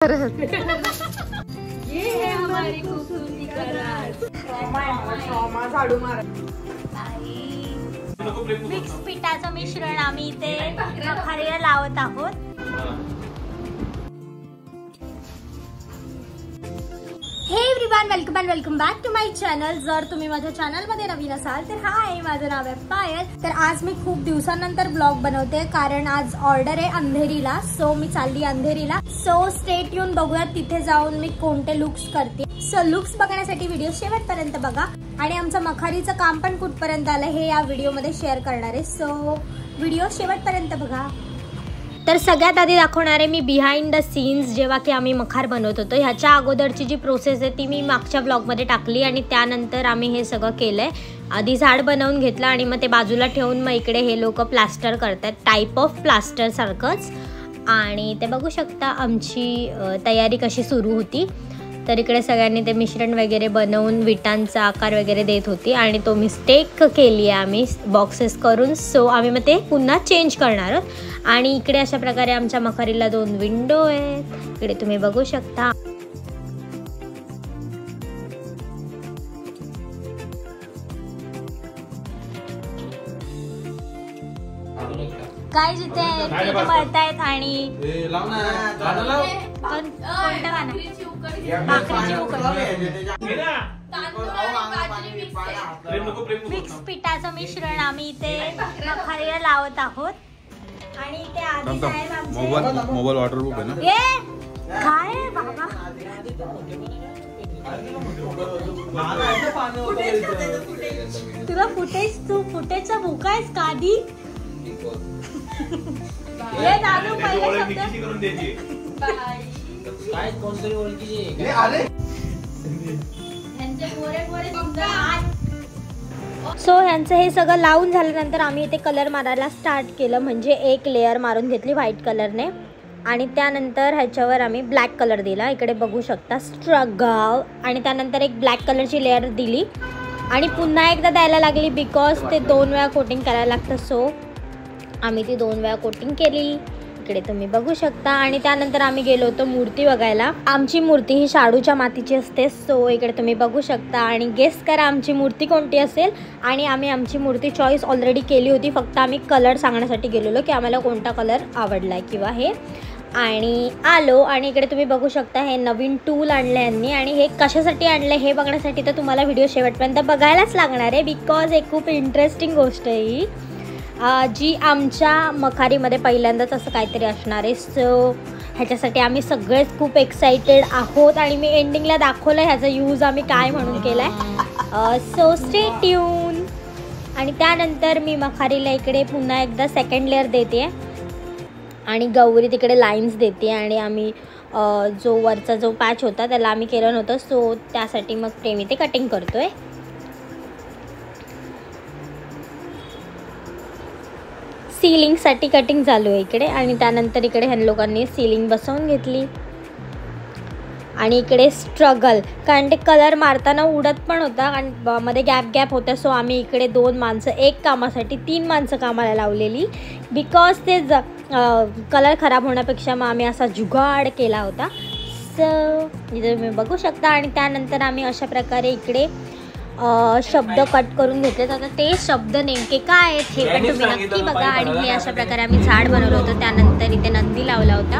ये है हमारी खूबसूरती का राज। मिक्स पिठाचं मिश्रण आम्ही इथे मखारीला लावत आहोत। Hey everyone, welcome back to my channel. जर तुम्ही माझ्या चॅनल मध्ये नवीन असाल तर हाय, माझं नाव आहे पायल। तर आज मी खूप दिवसानंतर ब्लॉग बनवते कारण आज ऑर्डर आहे अंधेरीला, सो मी चालली अंधेरीला। सो स्टे ट्यून, बघूयात तिथे जाऊन मी कोणते लुक्स करते। सो लुक्स बघण्यासाठी व्हिडिओ शेवटपर्यंत बघा आणि आमचं मखारीचं काम पण कुठपर्यंत आलं हे या व्हिडिओ मध्ये शेअर करणार आहे। सो व्हिडिओ शेवटपर्यंत बघा। तर सगळ्यात आधी दाखवणार आहे मी बिहाइंड द सीन्स, जेव्हा की आम्ही मखार बनवत होतो। ह्याच्या अगोदरची जी प्रोसेस आहे ती मी मागच्या ब्लॉगमध्ये टाकली आणि त्यानंतर आम्ही हे सगळं केलंय। आधी झाड बनवून घेतलं आणि मग ते बाजूला ठेवून मग इकडे हे लोक प्लास्टर करतात, टाईप ऑफ प्लास्टर सारखंच। आणि ते बघू शकता आमची तयारी कशी सुरू होती। तर इकडे सगळ्यांनी ते मिश्रण वगैरे बनवून विटांचा आकार वगैरे देत होती आणि तो मिस्टेक केली आहे आम्ही बॉक्सेस करून। सो आम्ही मग ते पुन्हा चेंज करणार आहोत। आणि इकडे अशा प्रकारे आमच्या मखारीला 2 विंडो आहेत, इकडे तुम्ही बघू शकता। काय जिथे मळतायत आणि कोणतं गाणं? मिक्स पिठाचं मिश्रण आम्ही इथे मखारीला लावत आहोत। आणि इथे आधी मोबाईल वॉटरप्रूफ आहे ना? काय बाबा, तुला फुटेजचा भूका आहेस का आधी? ये दादू पहिला सो ह्यांचं हे सगळं लावून झाल्यानंतर आम्ही इथे कलर मारायला स्टार्ट केलं, म्हणजे एक लेअर मारून घेतली व्हाईट कलरने आणि त्यानंतर ह्याच्यावर आम्ही ब्लॅक कलर दिला, इकडे बघू शकता स्ट्रगल। आणि त्यानंतर एक ब्लॅक कलरची लेअर दिली आणि पुन्हा एकदा द्यायला लागली बिकॉज ते 2 वेळा कोटिंग करायला लागतं। सो आम्ही ती 2 वेळा कोटिंग केली, इकडे तुम्ही बघू शकता। आणि त्यानंतर आम्ही गेलो होतो मूर्ती बघायला। आमची मूर्ती ही शाडूच्या मातीची असते, सो इकडे तुम्ही बघू शकता आणि गेस करा आमची मूर्ती कोणती असेल। आणि आम्ही आमची मूर्ती चॉईस ऑलरेडी केली होती, फक्त आम्ही कलर सांगण्यासाठी गेलेलो की आम्हाला कोणता कलर आवडला किंवा हे। आणि आलो आणि इकडे तुम्ही बघू शकता हे नवीन टूल आणले यांनी आणि हे कशासाठी आणले हे बघण्यासाठी तर तुम्हाला व्हिडिओ शेवटपर्यंत बघायलाच लागणार आहे बिकॉज एक खूप इंटरेस्टिंग गोष्ट आहे ही, जी आमच्या मखारीमध्ये पहिल्यांदाच असं काहीतरी असणार आहे। सो ह्याच्यासाठी आम्ही सगळेच खूप एक्साइटेड आहोत आणि मी एंडिंगला दाखवलं ह्याचा यूज आम्ही काय म्हणून केला आहे। So stay tune. आणि त्यानंतर मी मखारीला इकडे पुन्हा एकदा सेकंड लेअर देते आणि गौरी तिकडे लाईन्स देते आणि आम्ही जो वरचा जो पॅच होता त्याला आम्ही केलं नव्हतं, सो त्यासाठी मग प्रेमी ते कटिंग करतोय। सीलिंगसाठी कटिंग चालू आहे इकडे आणि त्यानंतर इकडे ह्या लोकांनी सीलिंग बसवून घेतली आणि इकडे स्ट्रगल, कारण ते कलर मारताना उडत पण होता आणि मध्ये गॅप होता। सो आम्ही इकडे 2 माणसं एक कामासाठी 3 माणसं कामाला लावलेली बिकॉज ते कलर खराब होण्यापेक्षा मग आम्ही असा जुगाड केला होता। सो इथे तुम्ही बघू शकता। आणि त्यानंतर आम्ही अशा प्रकारे इकडे शब्द कट करून घेतलेत। आता ते शब्द नेमके काय आहेत हे पण तुम्ही नक्की बघा। आणि हे अशा प्रकारे आम्ही झाड बनवलं होतं, त्यानंतर इथे नंदी लावला होता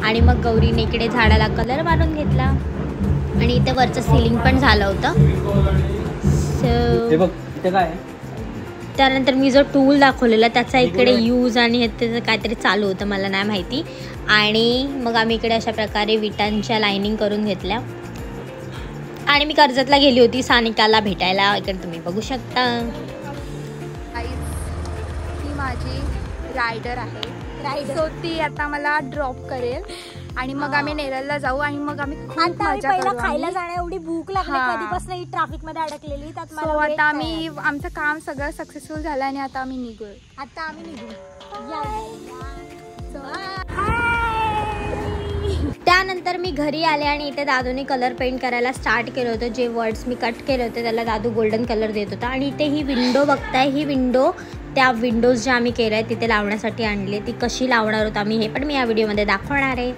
आणि मग गौरीने इकडे झाडाला कलर मारून घेतला आणि इथे वरचं सीलिंग पण झालं होतं। सो त्यानंतर मी जो टूल दाखवलेला त्याचा इकडे यूज आणि त्याचं काहीतरी चालू होतं, मला नाही माहिती। आणि मग आम्ही इकडे अशा प्रकारे विटांच्या लाईनिंग करून घेतल्या आणि मी कर्जतला गेली होती सानिकाला भेटायला, इकडे तुम्ही बघू शकता। ती माझी रायडर आहे, सो ती आता मला ड्रॉप करेल आणि मग आम्ही नेरळला जाऊ आणि मग आम्ही खूप मजा करू। खायला जाण्या एवढी भूक लागली, कधीपासून ही ट्रॅफिक मध्ये अडकलेली। सो आता आम्ही आमचं काम सगळं सक्सेसफुल झालं आणि आता आम्ही निघू। त्यानंतर मी घरी आले आणि इथे दादूने कलर पेंट करायला स्टार्ट केलं होतं। जे वर्ड्स मी कट केले होते त्याला दादू गोल्डन कलर देत होता। आणि इथे ही विंडो बघताय, ही विंडो त्या विंडोज ज्या आम्ही केल्या आहेत तिथे लावण्यासाठी आणले। ती कशी लावणार होत आम्ही हे पण मी या व्हिडिओमध्ये दाखवणार आहे।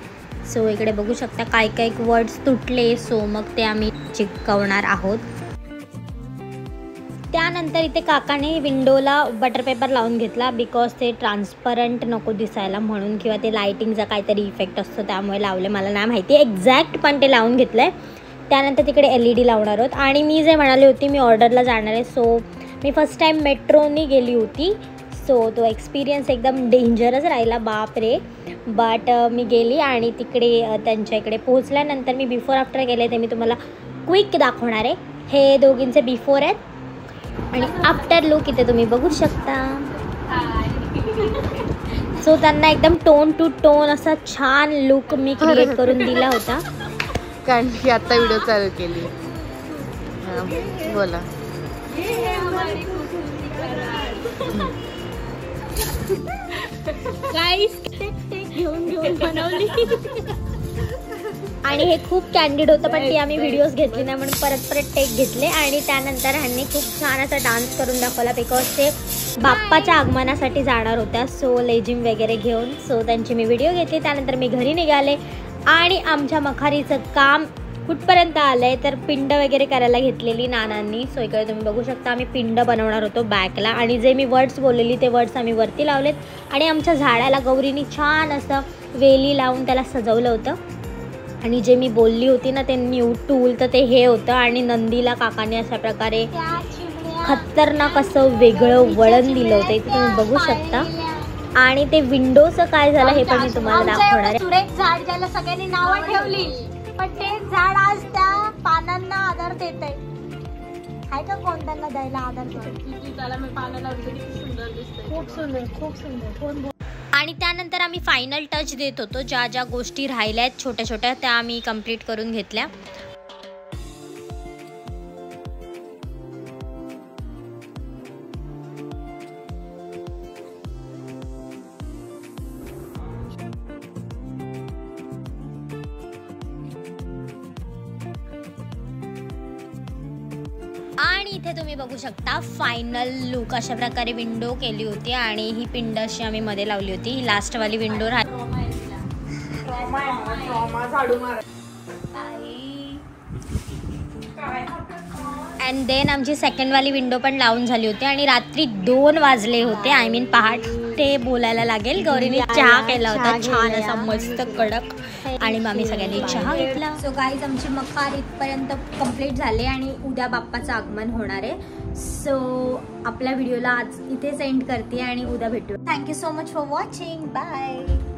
सो इकडे बघू शकता काय काय वर्ड्स तुटले, सो मग ते आम्ही चिकटवणार आहोत. त्यानंतर इथे काकाने विंडोला बटर पेपर लावून घेतला, बिकॉज ते ट्रान्सपरंट नको दिसायला म्हणून, किंवा ते लायटिंगचा काहीतरी इफेक्ट असतो त्यामुळे लावले, मला नाही माहिती एक्झॅक्ट, पण ते लावून घेतलं आहे. त्यानंतर तिकडे LED लावणार आहोत. आणि मी जे म्हणाले होती मी ऑर्डरला जाणार आहे, सो मी फर्स्ट टाईम मेट्रोनी गेली होती, सो तो एक्सपिरियन्स एकदम डेंजरस राहिला, बाप रे. बट मी गेली आणि तिकडे त्यांच्या इकडे पोहोचल्यानंतर मी बिफोर आफ्टर गेले ते मी तुम्हाला क्विक दाखवणार आहे. हे दोघींचे बिफोर आहेत आणि आफ्टर लुक इथे तुम्ही बघू शकता. सो त्यांना एकदम टोन टू टोन असा छान लुक मी क्रिएट करून दिला होता, कारण की आता व्हिडिओ चालू केली. बोला. घेऊन बनवली आणि हे खूप कॅन्डिड होतं, पण ती आम्ही व्हिडिओज घेतली नाही म्हणून परत टेक घेतले. आणि त्यानंतर ह्यांनी खूप छान असा डान्स करून दाखवला, बिकॉज ते बाप्पाच्या आगमनासाठी जाणार होत्या, सो लेजिम वगैरे घेऊन. सो त्यांची मी व्हिडिओ घेतली. त्यानंतर मी घरी निघाले आणि आमच्या मखारीचं काम कुठपर्यंत आलं आहे तर पिंड वगैरे करायला घेतलेली नानांनी. सो इकडे तुम्ही बघू शकता आम्ही पिंड बनवणार होतो बॅकला, आणि जे मी वर्ड्स बोललेली ते वर्ड्स आम्ही वरती लावलेत. आणि आमच्या झाडाला गौरीनी छान असं वेली लावून त्याला सजवलं होतं. आणि जे मी बोलली होती ना ते न्यू टूल, तर ते हे होतं. आणि नंदीला काकाने अशा प्रकारे खतरनाक असं वेगळं वळण दिलं होतं, इथे तुम्ही बघू शकता. आणि ते विंडोचं काय झालं हे पण मी तुम्हाला दाखवणार आहे. झाड ज्याला सगळ्यांनी नावं ठेवली, पण ते झाड आज त्या पानांना आधार देत आहे. आहे का कोण त्यांना द्यायला आधार? त्याला मी पानाला सुंदर दिसतंय, खूप सुंदर, खूप सुंदर. आणि त्यानंतर आम्ही फायनल टच देत होतो. ज्या ज्या गोष्टी राहिल्या आहेत छोट्या छोट्या त्या आम्ही कंप्लीट करून घेतल्या. आणि इथे तुम्ही बघू शकता फायनल लुक अशा प्रकारे विंडो केली होती. आणि ही पिंड अशी आम्ही मध्ये लावली होती. ही लास्टवाली विंडो अँड देन आमची सेकंडवाली विंडो पण लावून झाली होती. आणि रात्री 2 वाजले होते, आय मीन पहाटे बोलायला लागेल. गौरीने चहा केला होता छान असा मस्त कडक, आणि मग आम्ही सगळ्यांनी चहा घेतला. सो गाईज आमची मखार इथपर्यंत कंप्लीट झाले आणि उद्या बाप्पाचं आगमन होणार आहे. सो आपल्या व्हिडिओला आज इथेच एंड करते आणि उद्या भेटू. Thank you so much for watching. Bye.